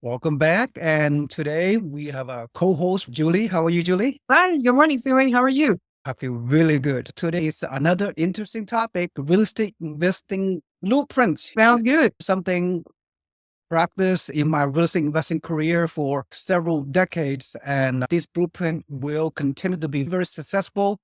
Welcome back. And today we have a co-host, Julie. How are you, Julie? Hi, good morning, Siri. How are you? I feel really good. Today is another interesting topic, real estate investing blueprint. Sounds good. Something practiced in my real estate investing career for several decades. And this blueprint will continue to be very successful.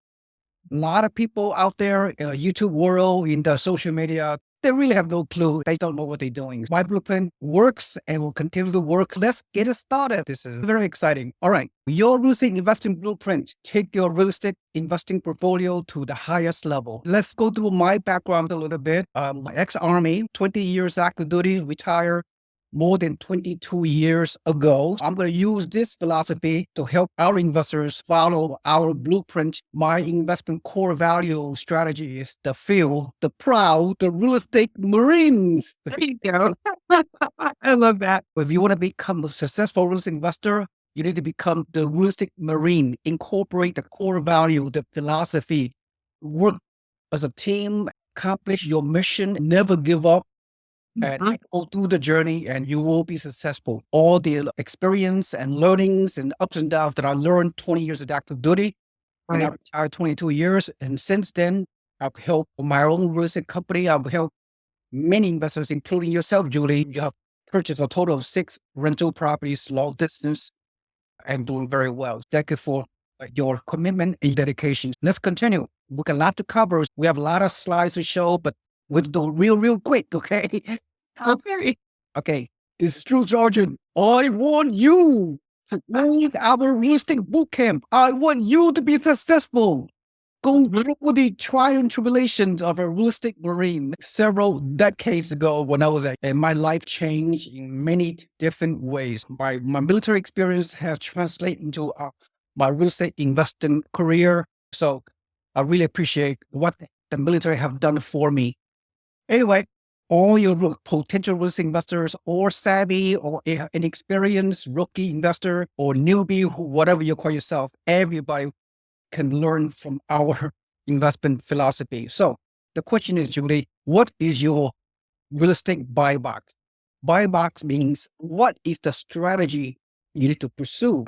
A lot of people out there in the YouTube world, in the social media, they really have no clue. They don't know what they're doing. My blueprint works and will continue to work. Let's get it started. This is very exciting. All right. Your real estate investing blueprint. Take your real estate investing portfolio to the highest level. Let's go through my background a little bit. My ex-Army, 20 years active duty, retired more than 22 years ago. I'm going to use this philosophy to help our investors follow our blueprint. My investment core value strategy is the feel, the proud, the real estate Marines. There you go. I love that. If you want to become a successful real estate investor, you need to become the real estate Marine, incorporate the core value, the philosophy, work as a team, accomplish your mission, never give up, and go through the journey and you will be successful. All the experience and learnings and ups and downs that I learned 20 years of active duty, and I retired 22 years. And since then, I've helped my own real estate company. I've helped many investors, including yourself, Julie. You have purchased a total of 6 rental properties, long distance, and doing very well. Thank you for your commitment and dedication. Let's continue. We got a lot to cover. We have a lot of slides to show, but we'll do real quick, okay? Okay. Okay, this is true, Sergeant. I want you to lead our real estate boot camp. I want you to be successful. Go through the trial and tribulations of a real estate Marine. Several decades ago, when I was and my life changed in many different ways. My military experience has translated into my real estate investing career. So I really appreciate what the military have done for me. Anyway, all your potential real estate investors or savvy or inexperienced rookie investor or newbie, whatever you call yourself, everybody can learn from our investment philosophy. So the question is, Julie, what is your real estate buy box? Buy box means what is the strategy you need to pursue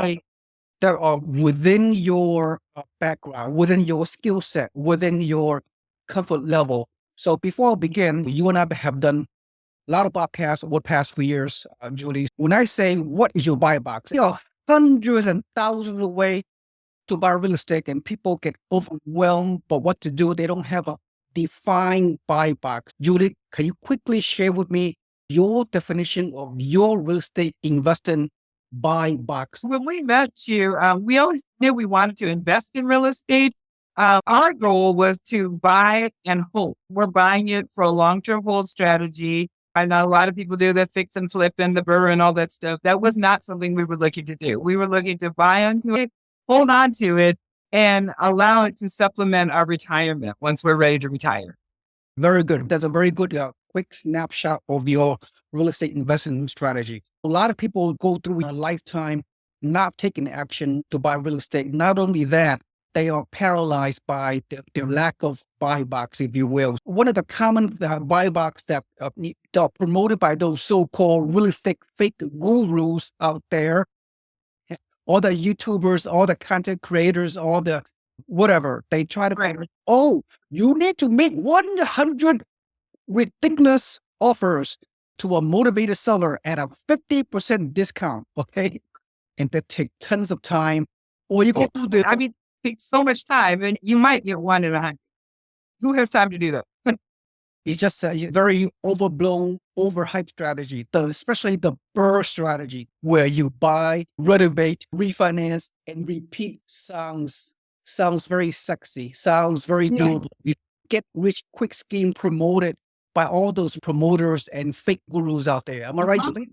that are within your background, within your skill set, within your comfort level. So before I begin, you and I have done a lot of podcasts over the past few years, Julie. When I say, what is your buy box? There are hundreds and thousands of ways to buy real estate and people get overwhelmed by what to do. They don't have a defined buy box. Julie, can you quickly share with me your definition of your real estate investing buy box? When we met you, we always knew we wanted to invest in real estate. Our goal was to buy and hold. We're buying it for a long-term hold strategy. I know a lot of people do the fix and flip and the burr and all that stuff. That was not something we were looking to do. We were looking to buy onto it, hold on to it, and allow it to supplement our retirement once we're ready to retire. Very good. That's a very good quick snapshot of your real estate investment strategy. A lot of people go through a lifetime not taking action to buy real estate. Not only that, they are paralyzed by their lack of buy box, if you will. One of the common buy box that are promoted by those so-called real estate fake gurus out there, all the YouTubers, all the content creators, all the whatever, they try to, you need to make 100 ridiculous offers to a motivated seller at a 50% discount, okay? And that take tons of time. Or you can do the... it takes so much time, and you might get 1 in 100. Who has time to do that? It's just a very overblown, overhyped strategy, especially the BRRRR strategy, where you buy, renovate, refinance, and repeat sounds very sexy, sounds very doable. You get rich quick scheme promoted by all those promoters and fake gurus out there. Am I right, Julie?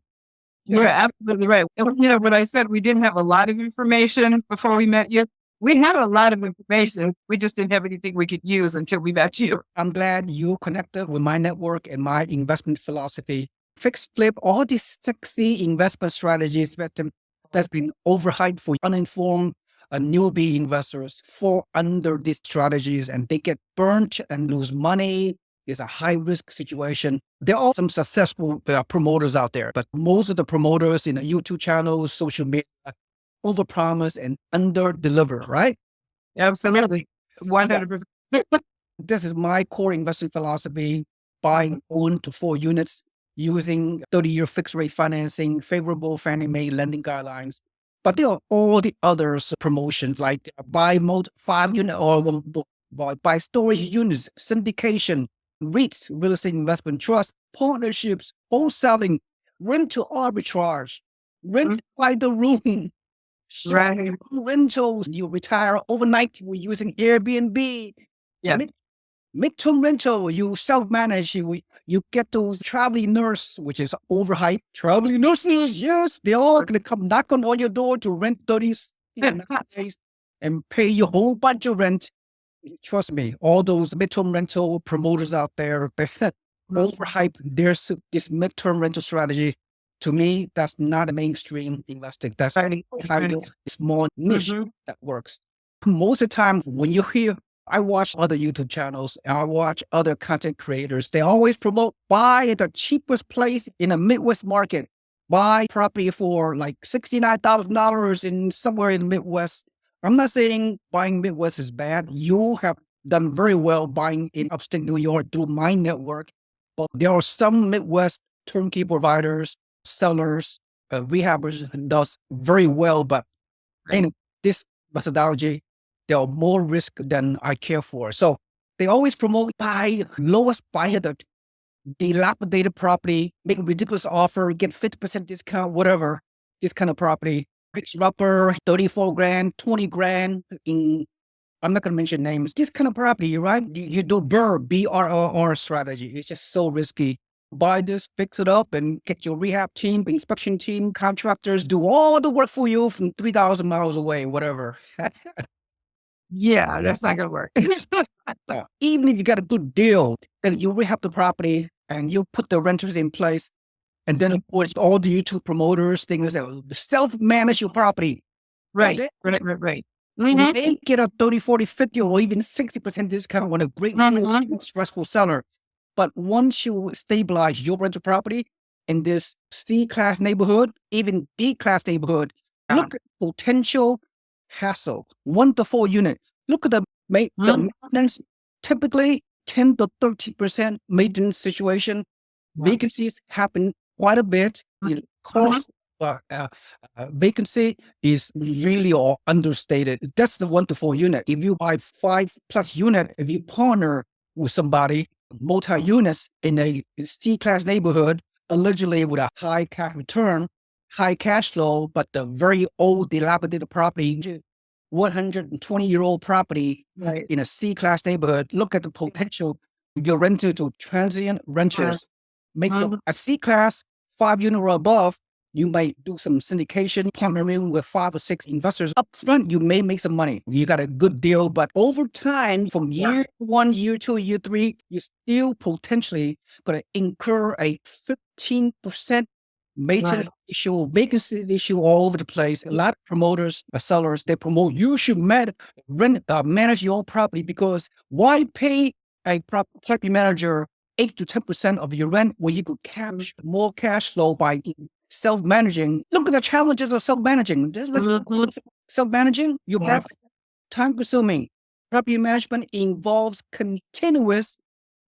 You're absolutely right. And, when I said we didn't have a lot of information before we met you, we had a lot of information. We just didn't have anything we could use until we met you. I'm glad you connected with my network and my investment philosophy. Fix, flip, all these sexy investment strategies that's been overhyped for uninformed newbie investors fall under these strategies, and they get burnt and lose money It's a high risk situation. There are some successful promoters out there, but most of the promoters in the YouTube channels, social media, overpromise and under-deliver, right? Absolutely. 100%. This is my core investing philosophy, buying 1 to 4 units using 30-year fixed rate financing, favorable Fannie Mae lending guidelines. But there are all the others promotions like buy 5 unit or buy storage units, syndication, REITs, real estate investment trust, partnerships, wholesaling, rental arbitrage, rent by the room, Right. rentals. You retire overnight. We're using Airbnb. Yes. Midterm rental, you self-manage, you get those traveling nurse, which is overhyped. Traveling nurses, yes, they're all going to come knock on your door to rent 30 days and pay you a whole bunch of rent. Trust me, all those midterm rental promoters out there, they're overhyped. There's this midterm rental strategy. To me, that's not a mainstream investing. That's kind of a small niche that works. Most of the time, when you hear I watch other YouTube channels, and I watch other content creators. They always promote buy at the cheapest place in a Midwest market. Buy property for like $69,000 in somewhere in the Midwest. I'm not saying buying Midwest is bad. You have done very well buying in upstate New York through my network. But there are some Midwest turnkey providers, sellers, rehabbers who does very well. But in this methodology, there are more risk than I care for. So they always promote buy lowest buy at the dilapidated property, make a ridiculous offer, get 50% discount, whatever, this kind of property. Fix upper, 34 grand, 20 grand in, I'm not going to mention names. This kind of property, right? You do BRR strategy. It's just so risky. Buy this, fix it up, and get your rehab team, inspection team, contractors, do all the work for you from 3,000 miles away, whatever. Yeah, that's not going to work. Even if you got a good deal, then you rehab the property and you put the renters in place. And then, of course, all the YouTube promoters, things that self-manage your property. Right. They get a 30, 40, 50, or even 60% discount on a great stressful seller. But once you stabilize your rental property in this C-class neighborhood, even D-class neighborhood, look at potential hassle, 1 to 4 units. Look at the maintenance, typically 10 to 30% maintenance situation. Vacancies happen quite a bit. Cost vacancy is really all understated. That's the 1 to 4 unit. If you buy 5+ unit, if you partner with somebody, multi-units in a C-class neighborhood, allegedly with a high cash return, high cash flow, but the very old dilapidated property, 120-year-old property in a C-class neighborhood, look at the potential. You're rented to transient renters. Make a C-class 5-unit or above. You might do some syndication, partnering with 5 or 6 investors. Up front, you may make some money. You got a good deal, but over time, from year 1, year 2, year 3, you're still potentially going to incur a 15% maintenance issue, vacancy issue all over the place. A lot of promoters, sellers, they promote you should manage your own property, because why pay a property manager 8 to 10% of your rent when you could capture more cash flow by self-managing? Look at the challenges of self-managing. Self-managing, your property, time-consuming. Property management involves continuous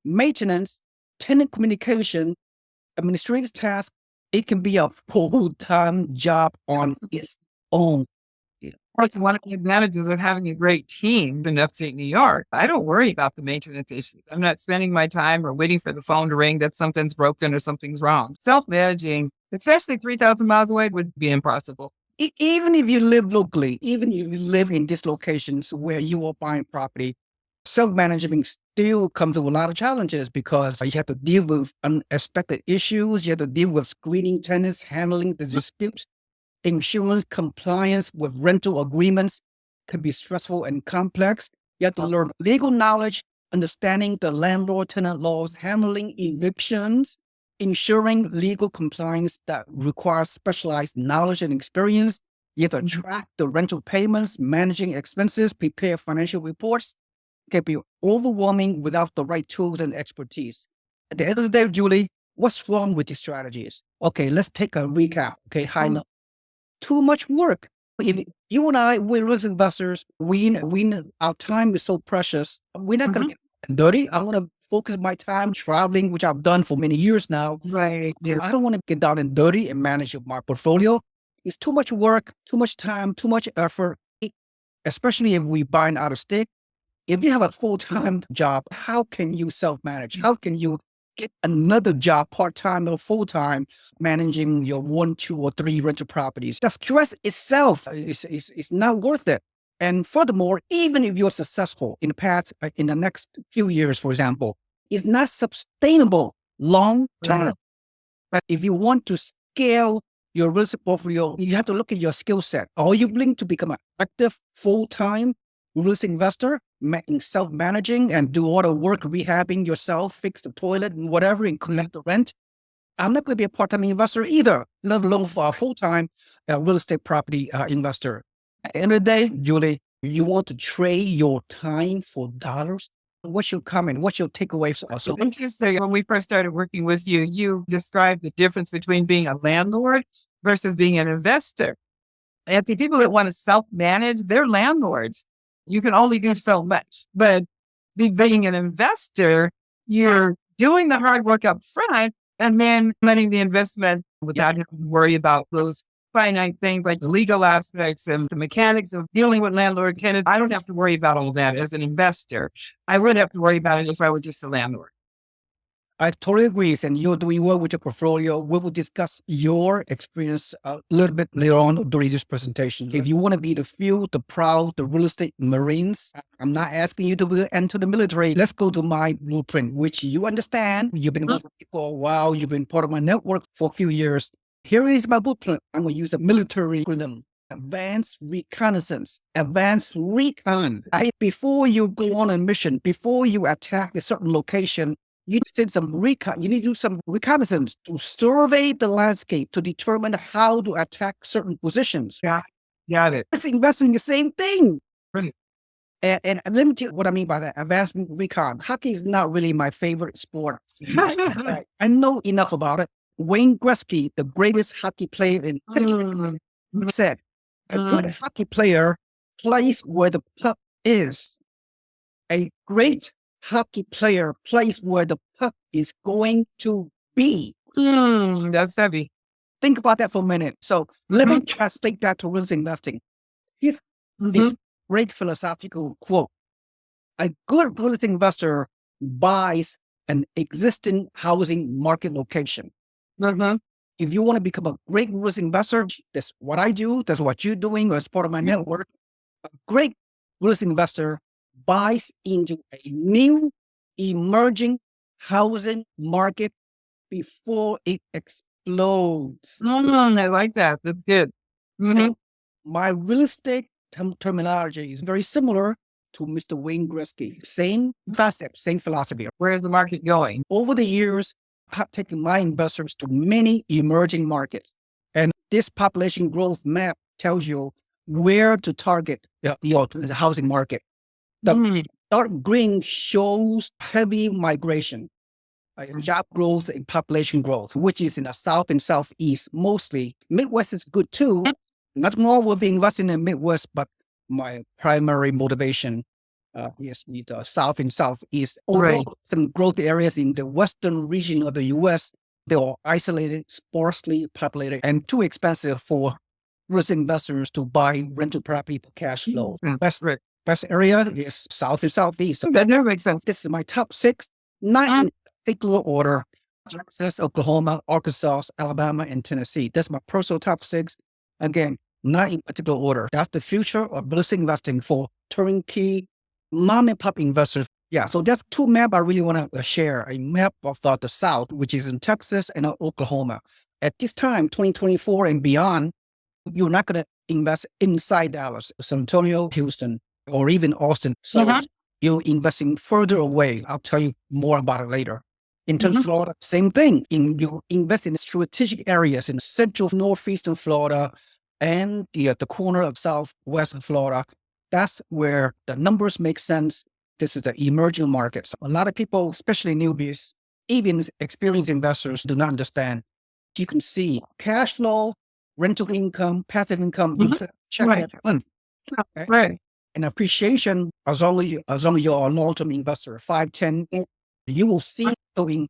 maintenance, tenant communication, administrative tasks. It can be a full-time job on its own. That's one of the advantages of having a great team in upstate New York. I don't worry about the maintenance issues. I'm not spending my time or waiting for the phone to ring that something's broken or something's wrong. Self-managing, especially 3,000 miles away, would be impossible. Even if you live locally, even if you live in dislocations where you are buying property, self-management still comes with a lot of challenges, because you have to deal with unexpected issues. You have to deal with screening tenants, handling the disputes. Insurance compliance with rental agreements can be stressful and complex. You have to learn legal knowledge, understanding the landlord-tenant laws, handling evictions, ensuring legal compliance that requires specialized knowledge and experience. You have to track the rental payments, managing expenses, prepare financial reports. can be overwhelming without the right tools and expertise. At the end of the day, Julie, what's wrong with these strategies? Okay, let's take a recap. Okay, high note. Too much work. If you and I, we're risk investors, our time is so precious. We're not going to get dirty. I want to focus my time traveling, which I've done for many years now. Right. I don't want to get down and dirty and manage my portfolio. It's too much work, too much time, too much effort, especially if we buying out of state. If you have a full-time job, how can you self-manage? How can you get another job part-time or full-time managing your 1, 2, or 3 rental properties? The stress itself is not worth it. And furthermore, even if you're successful in the next few years, for example, it's not sustainable long-term. But if you want to scale your real estate portfolio, you have to look at your skill set. Are you willing to become an active full-time real estate investor, self-managing and do all the work, rehabbing yourself, fix the toilet and whatever, and collect the rent? I'm not going to be a part-time investor either, let alone for a full-time real estate property investor. At the end of the day, Julie, you want to trade your time for dollars? What's your comment? What's your takeaway? So interesting. When we first started working with you, you described the difference between being a landlord versus being an investor. And the people that want to self-manage, they're landlords. You can only do so much. But being an investor, you're doing the hard work up front and then letting the investment without having to worry about those finite things like the legal aspects and the mechanics of dealing with landlord tenants. I don't have to worry about all that as an investor. I would have to worry about it if I were just a landlord. I totally agree. And you're doing well with your portfolio. We will discuss your experience a little bit later on during this presentation. If you want to be the few, the proud, the real estate Marines, I'm not asking you to enter the military. Let's go to my blueprint, which you understand. You've been with me for a while. You've been part of my network for a few years. Here is my blueprint. I'm going to use a military acronym. Advanced reconnaissance, advanced recon. Before you go on a mission, before you attack a certain location, you need some recon. You need to do some reconnaissance to survey the landscape to determine how to attack certain positions. Yeah, got it. It's investing the same thing. Right. And let me tell you what I mean by that. Advanced recon. Hockey is not really my favorite sport. I know enough about it. Wayne Gretzky, the greatest hockey player in history, said, a good hockey player plays where the puck is. A great hockey player plays where the puck is going to be. That's heavy. Think about that for a minute. So let me translate that to real estate investing. Here's this great philosophical quote. A good real estate investor buys an existing housing market location. If you want to become a great real estate investor, that's what I do. That's what you're doing as part of my network. A great real estate investor buys into a new emerging housing market before it explodes. I like that. That's good. My real estate terminology is very similar to Mr. Wayne Gretzky. Same concept, same philosophy. Where's the market going? Over the years, I've taken my investors to many emerging markets. And this population growth map tells you where to target the housing market. The dark green shows heavy migration, job growth and population growth, which is in the South and Southeast mostly. Midwest is good too. Nothing wrong with investing in the Midwest, but my primary motivation is the South and Southeast. Although some growth areas in the Western region of the U.S., they are isolated, sparsely populated, and too expensive for risk investors to buy rental property for cash flow. Best area is South and Southeast. So that never makes sense. This is my top 6, not in particular order. Texas, Oklahoma, Arkansas, Alabama, and Tennessee. That's my personal top 6. Again, not in particular order. That's the future of real estate investing for turnkey mom and pop investors. Yeah, so that's 2 maps I really want to share. A map of the South, which is in Texas and Oklahoma. At this time, 2024 and beyond, you're not going to invest inside Dallas, San Antonio, Houston, or even Austin. So you're investing further away. I'll tell you more about it later. In terms of Florida, same thing. You invest in strategic areas in central northeastern Florida and the corner of southwestern Florida. That's where the numbers make sense. This is the emerging markets. A lot of people, especially newbies, even experienced investors, do not understand. You can see cash flow, rental income, passive income, you can check Right. every month. Okay? Right. And appreciation, as long as you're a long-term investor, 5, 10, you will see showing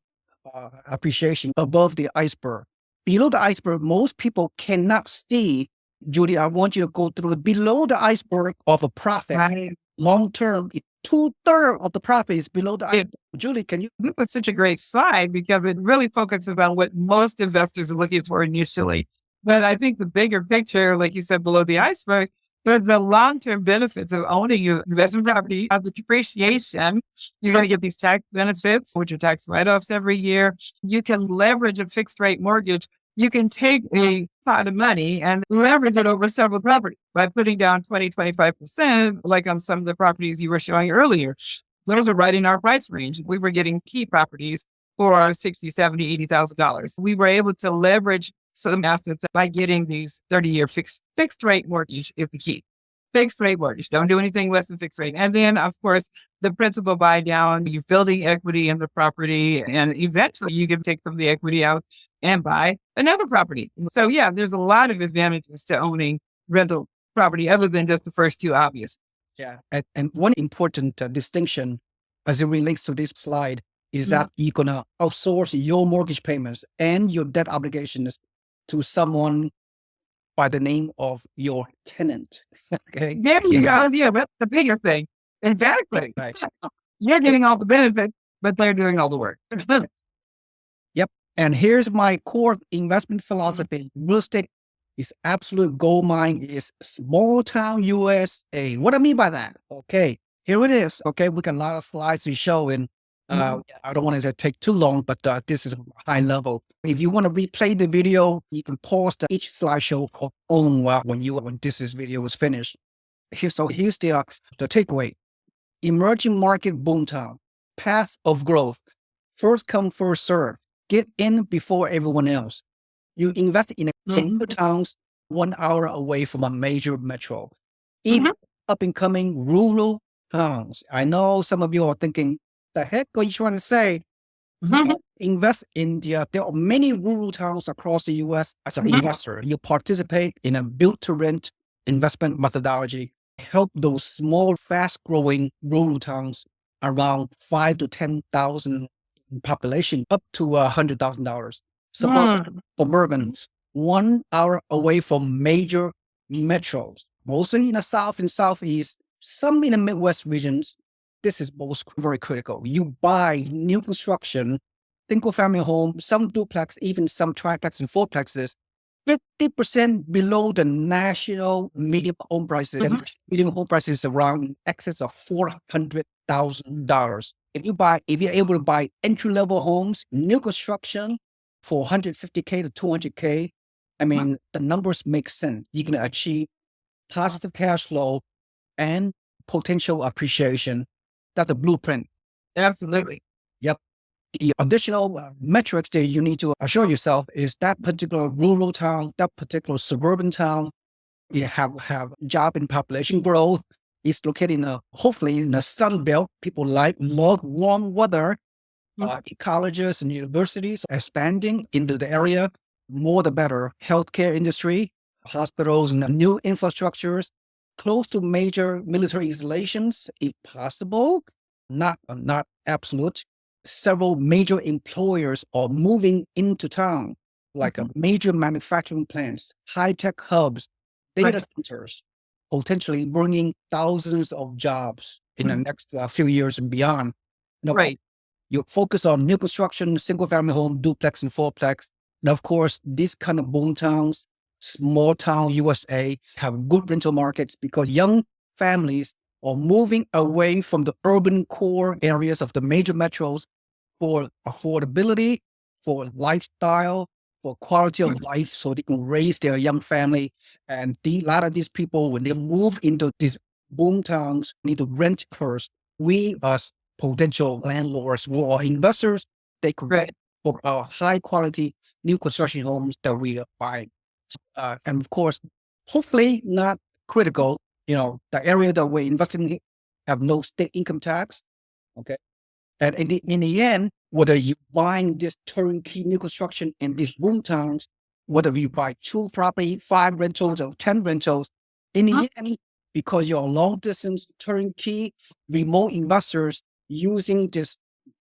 appreciation above the iceberg. Below the iceberg, most people cannot see. Judy, I want you to go through below the iceberg of a profit. Right. Long term, 2/3 of the profit is below the iceberg. Julie, can you? This was such a great slide because it really focuses on what most investors are looking for initially. But I think the bigger picture, like you said, below the iceberg, there's the long-term benefits of owning your investment property, of the depreciation. You're going to get these tax benefits, which are tax write-offs every year. You can leverage a fixed rate mortgage. You can take a pot of money and leverage it over several properties by putting down 20, 25%, like on some of the properties you were showing earlier. Those are right in our price range. We were getting key properties for $60,000, $70,000, $80,000. We were able to leverage some assets by getting these 30-year fixed rate mortgage is the key. Fixed rate mortgage. Don't do anything less than fixed rate. And then, of course, the principal buy down, you're building equity in the property, and eventually you can take some of the equity out and buy another property. So yeah, there's a lot of advantages to owning rental property other than just the first two obvious. Yeah. And one important distinction as it relates to this slide is that you're going to outsource your mortgage payments and your debt obligations to someone by the name of your tenant. Okay. There you go. Yeah, that's the biggest thing. Exactly. Right. You're getting all the benefits, but they're doing all the work. Yep. And here's my core investment philosophy. Real estate is absolute gold mine. Is small town USA. What I mean by that? Okay. Here it is. Okay. We got a lot of slides to show, and I don't want it to take too long, but this is high level. If you want to replay the video, you can pause each slideshow when this video is finished. Here's the takeaway. Emerging market boomtown, path of growth, first come, first serve. Get in before everyone else. You invest in a towns 1 hour away from a major metro. Even up and coming rural towns. I know some of you are thinking, the heck are you trying to say? Invest in there are many rural towns across the US as an investor. You participate in a build to rent investment methodology. Help those small, fast growing rural towns around 5 to 10,000 population up to $100,000. Suburban, 1 hour away from major metros, mostly in the South and Southeast, some in the Midwest regions. This is most very critical. You buy new construction, single family home, some duplex, even some triplex and fourplexes, 50% below the national median home prices. And median home prices around in excess of $400,000. If you're able to buy entry level homes, new construction for $150K to $200K, I mean, the numbers make sense. You can achieve positive cash flow and potential appreciation. That's the blueprint. Absolutely. Yep. The additional metrics that you need to assure yourself is that particular rural town, that particular suburban town, you have job and population growth. It's located hopefully in the sun belt. People love warm weather. Colleges and universities are expanding into the area. More the better. Healthcare industry, hospitals and new infrastructures, close to major military installations, if possible, not absolute. Several major employers are moving into town, like major manufacturing plants, high-tech hubs, data centers, potentially bringing thousands of jobs in the next few years and beyond. You focus on new construction, single-family home, duplex and fourplex. And of course, these kind of boom towns, small town USA, have good rental markets because young families are moving away from the urban core areas of the major metros for affordability, for lifestyle, for quality of life, so they can raise their young family. And a lot of these people, when they move into these boom towns, need to rent first. We, as potential landlords or investors, they could rent for our high quality new construction homes that we are buying. And of course, hopefully not critical, the area that we're investing in, have no state income tax. Okay. And in the end, whether you buying this turnkey new construction in these boom towns, whether you buy 2 property, 5 rentals or 10 rentals, in the end, because you're long distance turnkey remote investors using this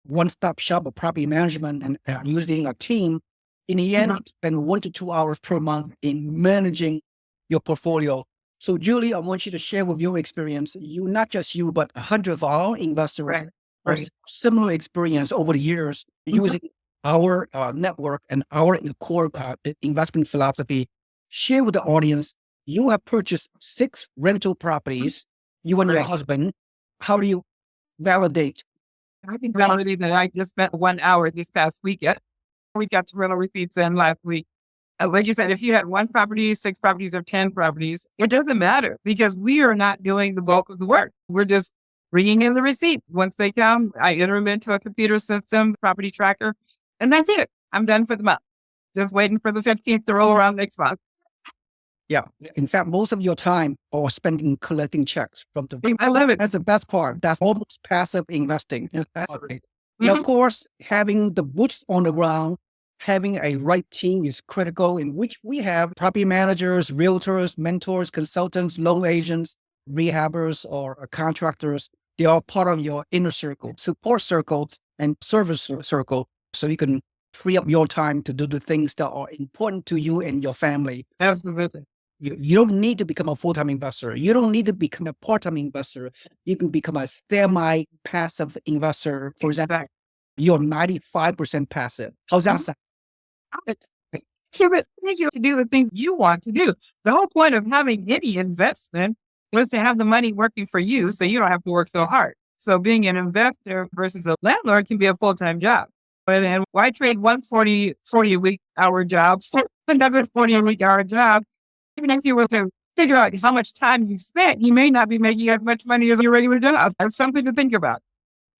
one-stop shop of property management and using a team, in the end, spend 1 to 2 hours per month in managing your portfolio. So Julie, I want you to share with your experience. You, not just you, but 100 of our investors similar experience over the years using our network and our core investment philosophy. Share with the audience. You have purchased 6 rental properties. You and your husband. How do you validate? I can validate that I just spent 1 hour this past weekend. We got some rental receipts in last week. Like you said, if you had 1 property, 6 properties, or 10 properties, it doesn't matter because we are not doing the bulk of the work. We're just bringing in the receipts. Once they come, I enter them into a computer system, property tracker, and that's it. I'm done for the month. Just waiting for the 15th to roll around next month. Yeah. In fact, most of your time are spending collecting checks from the. I love it. That's the best part. That's almost passive investing. That's great. Now, of course, having the boots on the ground, having a right team is critical, in which we have property managers, realtors, mentors, consultants, loan agents, rehabbers, or contractors. They are part of your inner circle, support circle, and service circle. So you can free up your time to do the things that are important to you and your family. Absolutely. You don't need to become a full-time investor. You don't need to become a part-time investor. You can become a semi-passive investor. For example, you're 95% passive. How's that sound? You to do the things you want to do. The whole point of having any investment was to have the money working for you so you don't have to work so hard. So being an investor versus a landlord can be a full-time job. And why trade one 40 a week hour job for another 40 a week hour job? Even if you were to figure out how much time you spent, you may not be making as much money as your regular job. That's something to think about.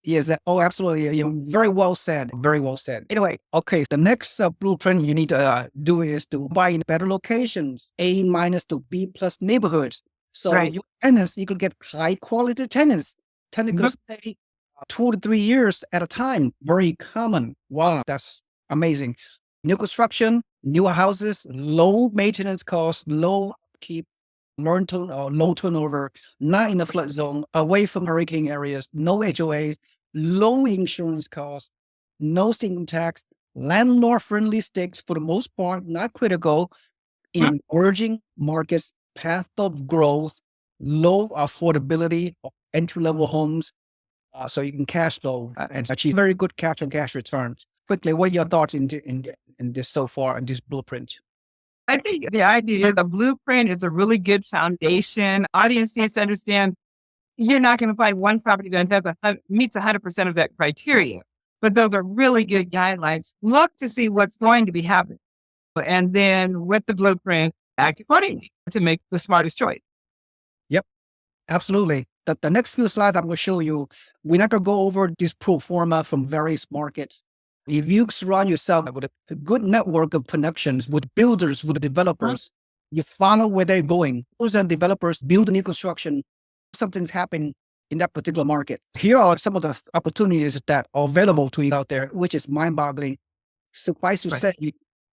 Yes. Oh, absolutely. Very well said. Very well said. Anyway, okay. The next blueprint you need to do is to buy in better locations, A- to B+ neighborhoods. So your tenants, you could get high quality tenants. Tenants could stay 2 to 3 years at a time. Very common. Wow, that's amazing. New construction, newer houses, low maintenance costs, low upkeep, low turnover, not in the flood zone, away from hurricane areas, no HOAs, low insurance costs, no state tax, landlord-friendly stakes for the most part, not critical, in emerging markets, path of growth, low affordability of entry-level homes, so you can cash flow and achieve very good cash on cash returns. Quickly, what are your thoughts in this so far, in this blueprint? I think the idea of the blueprint is a really good foundation. Audience needs to understand you're not going to find one property that meets 100% of that criteria, but those are really good guidelines. Look to see what's going to be happening. And then with the blueprint, act accordingly to make the smartest choice. Yep, absolutely. The next few slides I'm going to show you, we're not going to go over this pro forma from various markets. If you surround yourself with a good network of connections with builders, with developers, you follow where they're going. Those are developers build new construction. Something's happening in that particular market. Here are some of the opportunities that are available to you out there, which is mind-boggling. Suffice to say,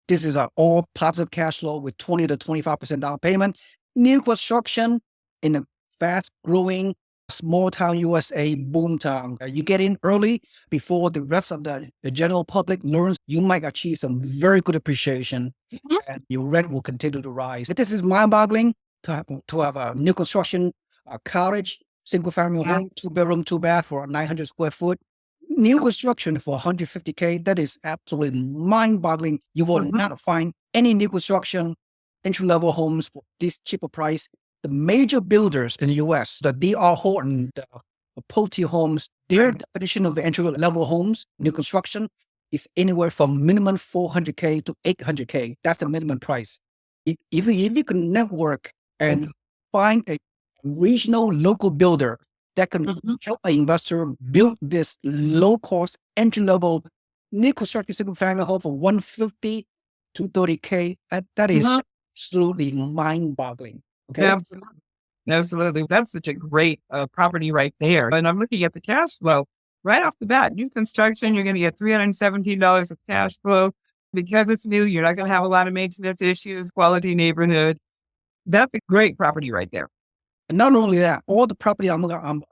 this is an all positive cash flow with 20 to 25% down payment. New construction in a fast-growing small town USA boom town. You get in early before the rest of the general public learns. You might achieve some very good appreciation, and your rent will continue to rise. This is mind-boggling to have a new construction, a cottage, single-family home, 2-bedroom, 2-bath for 900 square foot. New construction for $150K. That is absolutely mind-boggling. You will not find any new construction entry-level homes for this cheaper price. The major builders in the U.S., the D.R. Horton, the Pulte Homes, their definition of the entry-level homes, new construction, is anywhere from minimum $400K to $800K. That's the minimum price. If you can network and find a regional local builder that can help an investor build this low-cost entry-level new construction single-family home for $150 to $230K, that is absolutely mind-boggling. Okay. Absolutely. Absolutely. That's such a great property right there. And I'm looking at the cash flow right off the bat. New construction, you're going to get $317 of cash flow because it's new. You're not going to have a lot of maintenance issues, quality neighborhood. That's a great property right there. And not only that, all the property I'm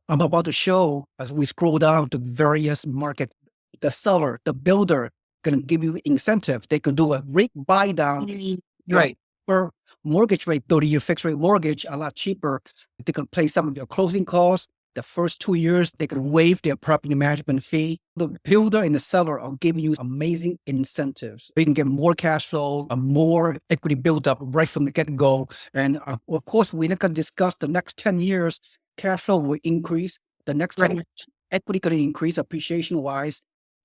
about to show as we scroll down to various markets, the seller, the builder, going to give you incentive. They could do a rate buy down. Right. For mortgage rate, 30-year fixed rate mortgage, a lot cheaper. They can pay some of their closing costs. The first 2 years, they can waive their property management fee. The builder and the seller are giving you amazing incentives. You can get more cash flow, more equity build up right from the get-go. And of course, we're not going to discuss the next 10 years. Cash flow will increase. The next 10 years, equity going to increase appreciation-wise.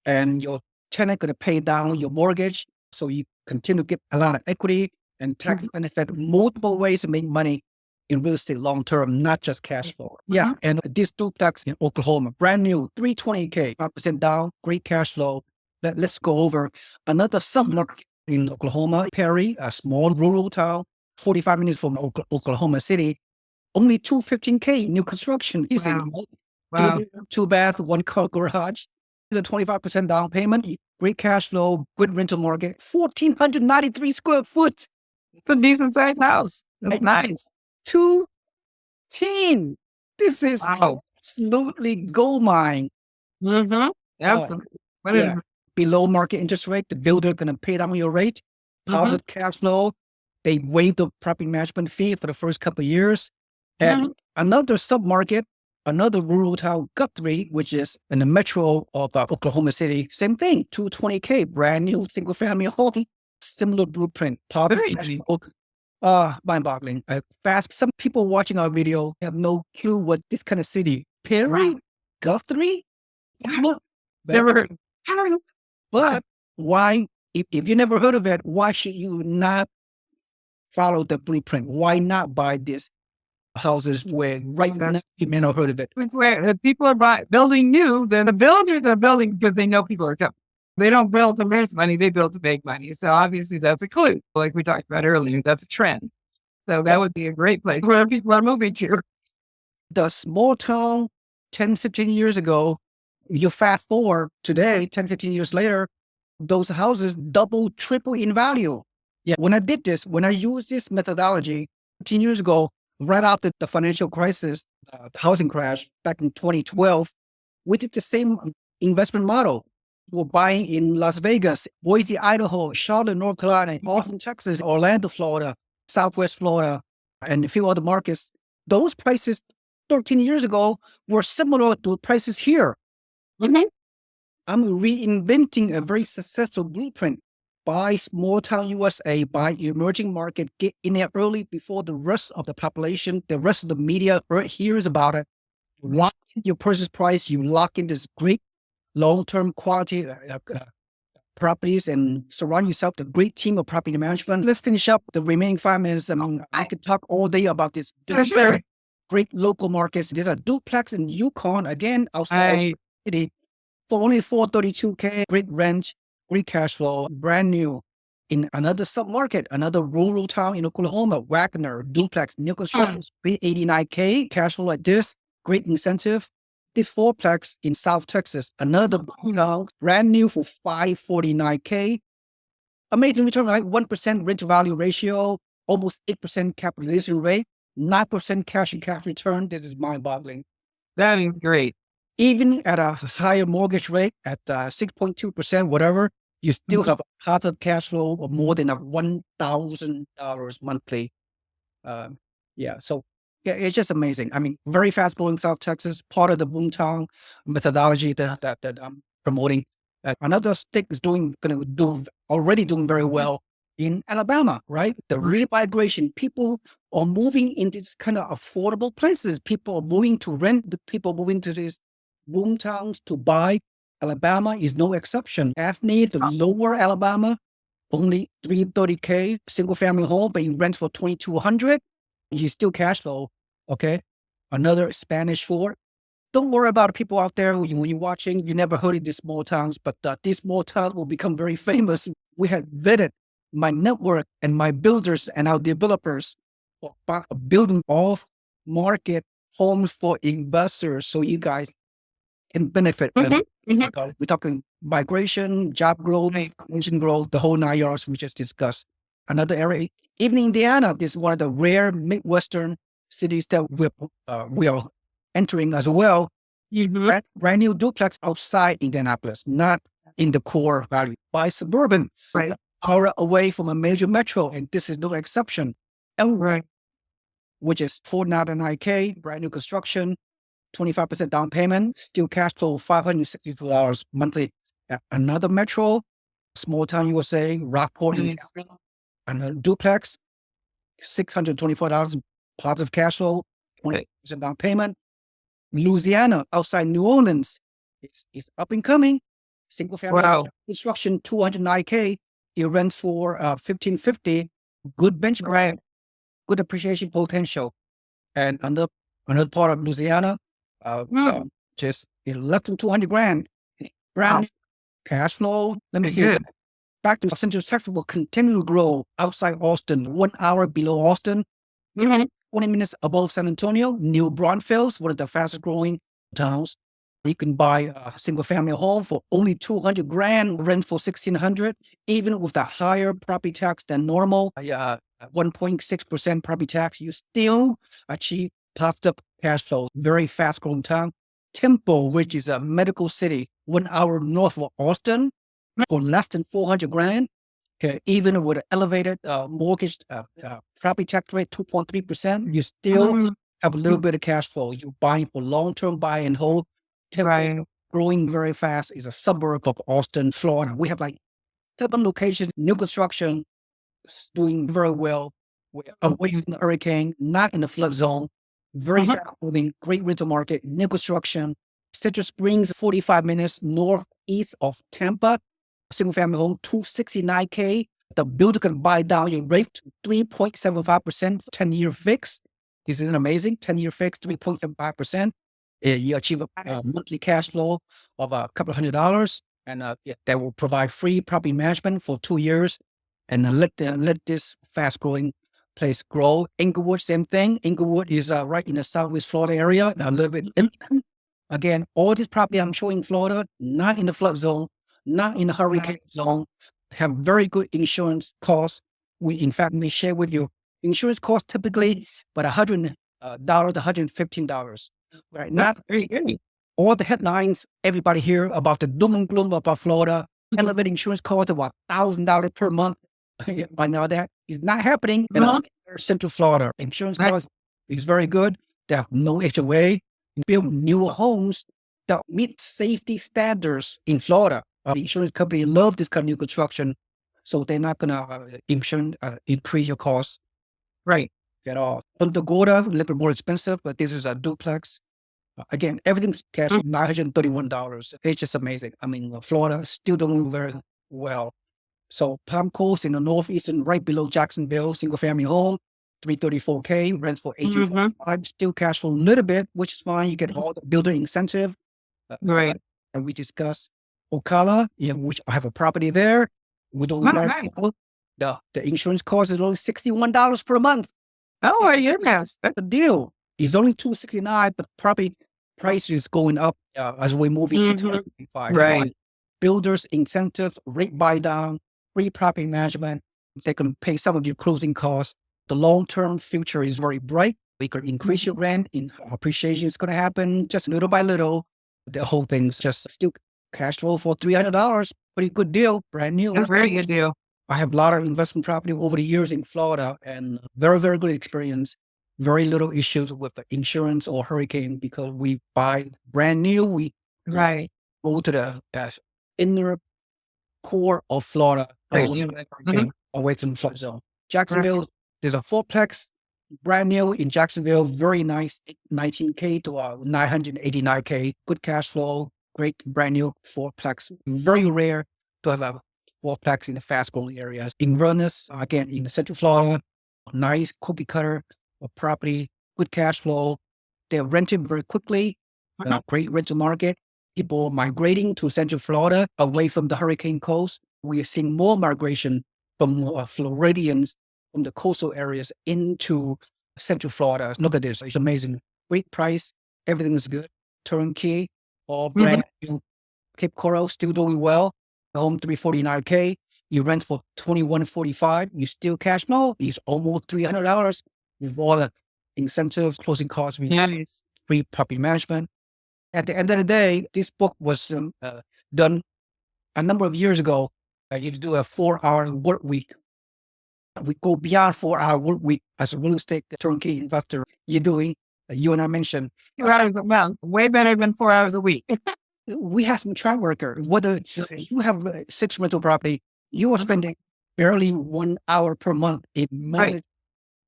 And your tenant going to pay down your mortgage. So you continue to get a lot of equity and tax benefit, multiple ways to make money in real estate long term, not just cash flow. Yeah. And this duplex in Oklahoma, brand new, $320K, 5% down, great cash flow. Let's go over another submarket in Oklahoma, Perry, a small rural town, 45 minutes from Oklahoma City, only $215K, new construction. Wow. Two bath, one car garage, the 25% down payment, great cash flow, good rental market, 1,493 square foot. It's a decent sized house. That's nice. 210. This is absolutely gold mine. Absolutely. Below market interest rate, the builder going to pay down your rate, positive cash flow. They waive the property management fee for the first couple of years. And another submarket, another rural town, Guthrie, which is in the metro of Oklahoma City, same thing, 220K, brand new single family home. Similar blueprint. Mind-boggling. Fast. Some people watching our video have no clue what this kind of city. Perry, Guthrie. Never heard. But why? If you never heard of it, why should you not follow the blueprint? Why not buy these houses where right now you may not heard of it? It's where people are building new. The builders are building because they know people are coming. They don't build to raise money, they build to make money. So obviously that's a clue. Like we talked about earlier, that's a trend. So that would be a great place where people are moving to. The small town 10, 15 years ago, you fast forward today, 10, 15 years later, those houses double, triple in value. Yeah. When I used this methodology 15 years ago, right after the financial crisis, the housing crash back in 2012, we did the same investment model. We're buying in Las Vegas, Boise, Idaho, Charlotte, North Carolina, Austin, Texas, Orlando, Florida, Southwest Florida, and a few other markets. Those prices 13 years ago were similar to prices here. I'm reinventing a very successful blueprint. Buy small town USA, buy emerging market, get in there early before the rest of the population, the rest of the media hears about it. Lock in your purchase price, you lock in this great long-term quality properties and surround yourself with a great team of property management. Let's finish up the remaining 5 minutes. I could talk all day about this. Great local markets. There's a duplex in Yukon, again, outside city for only $432K. Great rent, great cash flow, brand new. In another submarket, another rural town in Oklahoma, Wagner, duplex, new construction, $389K. Cash flow like this, great incentive. This fourplex in South Texas, another brand new for $549K. Amazing return, right? 1% rent to value ratio, almost 8% capitalization rate, 9% cash and cash return. This is mind-boggling. That is great. Even at a higher mortgage rate at 6.2%, whatever, you still have a positive cash flow of more than $1,000 monthly. So yeah, it's just amazing. I mean, very fast growing South Texas, part of the boomtown methodology that I'm promoting. Another state is already doing very well in Alabama, right? The re-migration, people are moving into these kind of affordable places. People are moving to rent. The people moving to these boomtowns to buy. Alabama is no exception. Daphne, the lower Alabama, only $330K single family home, but you rent for $2,200. You still cash flow, okay? Another Spanish Fort. Don't worry about people out there when you're watching. You never heard of these small towns, but these small towns will become very famous. We had vetted my network and my builders and our developers building all market homes for investors so you guys can benefit. We're talking migration, job growth, population growth, the whole 9 yards we just discussed. Another area, even Indiana, this is one of the rare Midwestern cities that we are entering as well. Brand new duplex outside Indianapolis, not in the core value, by suburban, hour away from a major metro, and this is no exception. And which is $499K, brand new construction, 25% down payment, still cash flow $562 monthly. Another metro, small town USA, Rockport, and a duplex, $624 positive cash flow, 20% down payment. Louisiana, outside New Orleans, it's up and coming. Single family construction, $209K. It rents for $1,550. Good benchmark, good appreciation potential. And another part of Louisiana, just less than $200,000. Brand cash flow. Let me see. Back to Central Texas will continue to grow outside Austin, 1 hour below Austin, 20 minutes above San Antonio. New Braunfels, one of the fastest growing towns. You can buy a single family home for only $200,000, rent for $1,600, even with a higher property tax than normal. 1.6% property tax, you still achieve positive cash flow. Very fast growing town. Temple, which is a medical city, 1 hour north of Austin, for less than $400,000. Okay, even with an elevated mortgage property tax rate, 2.3%, you still have a little bit of cash flow. You're buying for long-term buy and hold. Temple, growing very fast, is a suburb of Austin, Florida. We have like 7 locations, new construction, doing very well. We're away from the hurricane, not in the flood zone. Very fast moving, great rental market, new construction. Citrus Springs, 45 minutes northeast of Tampa. Single family home, $269K. The builder can buy down your rate to 3.75%, 10-year fixed. This is amazing. 10-year fixed, 3.75%. You achieve a monthly cash flow of a couple $100, and that will provide free property management for 2 years, and let this fast-growing place grow. Inglewood, same thing. Inglewood is right in the Southwest Florida area, a little bit. Again, all this property I'm showing in Florida, not in the flood zone, not in the hurricane zone, have very good insurance costs. We, in fact, may share with you. Insurance costs typically but $100, $115. Right? Not very good. All the headlines, everybody hear about the doom and gloom about Florida. Elevated insurance costs about $1,000 per month. By now, that is not happening in Central Florida. Insurance costs is very good. They have no HOA. Build new homes that meet safety standards in Florida. The insurance company love this kind of new construction, so they're not gonna increase your costs. At all. Punta Gorda, a little bit more expensive, but this is a duplex. Again, everything's cash, $931. It's just amazing. I mean, Florida is still doing very well. So Palm Coast in the northeastern, right below Jacksonville, single family home, $334K, rents for $18.5. Still cash flow a little bit, which is fine. You get all the builder incentive. And we discussed Ocala, which I have a property there. We don't the insurance cost is only $61 per month. Oh, are you? That's the deal. It's only $269, but property price is going up as we move into 2025. Builders incentive, rate buy down, free property management. They can pay some of your closing costs. The long-term future is very bright. We could increase your rent. Appreciation is going to happen just little by little. The whole thing's just still cash flow for $300. Pretty good deal, brand new. That's a very good deal. I have a lot of investment property over the years in Florida, and very, very good experience. Very little issues with the insurance or hurricane because we buy brand new. We go to the inner core of Florida, away from the flood zone. Jacksonville, there's a fourplex, brand new in Jacksonville, very nice, $19K to $989K, good cash flow, great brand new fourplex. Very rare to have a fourplex in the fast-growing areas. In Venice, again, in the Central Florida, nice cookie cutter property, good cash flow. They're renting very quickly, great rental market. People migrating to Central Florida away from the hurricane coast. We are seeing more migration from Floridians from the coastal areas into Central Florida. Look at this. It's amazing. Great price. Everything is good. Turnkey. All brand new. Cape Coral still doing well. Home $349K. You rent for $21.45. You still cash flow. It's almost $300 with all the incentives, closing costs, free property management. At the end of the day, this book was done a number of years ago. You do a 4-hour work week. We go beyond 4-hour work week as a real estate turnkey investor. You're doing, you and I mentioned, 2 hours a month, way better than 4 hours a week. we have some track record. Whether you have 6 rental property, you are spending barely 1 hour per month in managing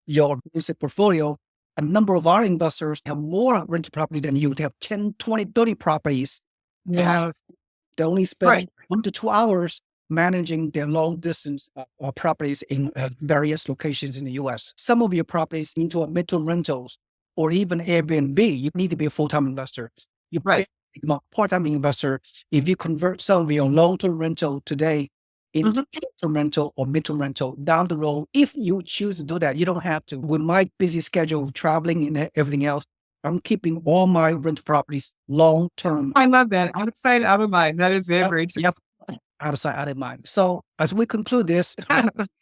your real estate portfolio. A number of our investors have more rental property than you. They have 10, 20, 30 properties. Yeah. They only spend 1 to 2 hours managing their long distance properties in various locations in the US. Some of your properties into a midterm rentals or even Airbnb, you need to be a full-time investor. You become a part-time investor. If you convert some of your long-term rental today into short-term rental or midterm rental down the road, if you choose to do that, you don't have to. With my busy schedule, traveling and everything else, I'm keeping all my rental properties long-term. I love that. Out of sight, out of mind. That is very true. Yep. Out of sight, out of mind. So as we conclude this,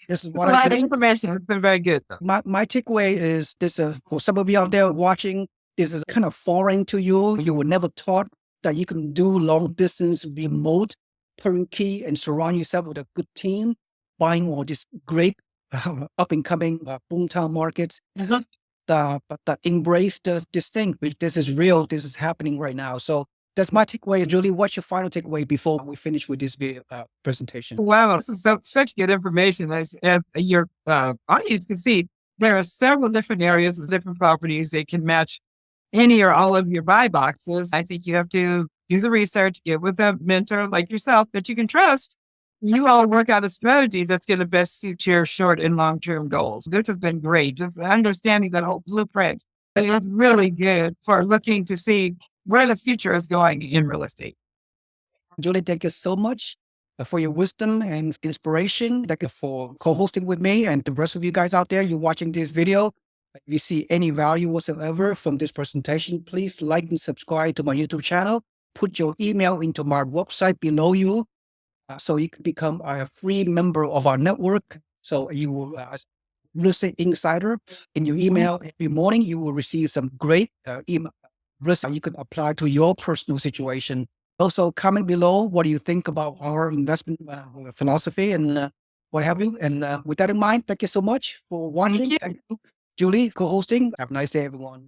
this is what a lot I of think. information. It's been very good. My takeaway is this: for some of you out there watching, this is kind of foreign to you. You were never taught that you can do long distance, remote, turnkey, and surround yourself with a good team, buying all these great up and coming boomtown markets. But embrace this thing. This is real. This is happening right now. So that's my takeaway. Julie, what's your final takeaway before we finish with this video presentation? Wow, this is such good information. As your audience can see, there are several different areas with different properties that can match any or all of your buy boxes. I think you have to do the research, get with a mentor like yourself that you can trust. You all work out a strategy that's going to best suit your short and long-term goals. This has been great. Just understanding that whole blueprint. It's really good for looking to see where the future is going in real estate. Julie, thank you so much for your wisdom and inspiration. Thank you for co-hosting with me and the rest of you guys out there. You're watching this video. If you see any value whatsoever from this presentation, please like and subscribe to my YouTube channel. Put your email into my website below you so you can become a free member of our network. So you will, as real estate insider, in your email every morning, you will receive some great email risk you can apply to your personal situation. Also, comment below what do you think about our investment philosophy and what have you. And with that in mind, thank you so much for watching. Thank you, Julie, co-hosting. Have a nice day, everyone.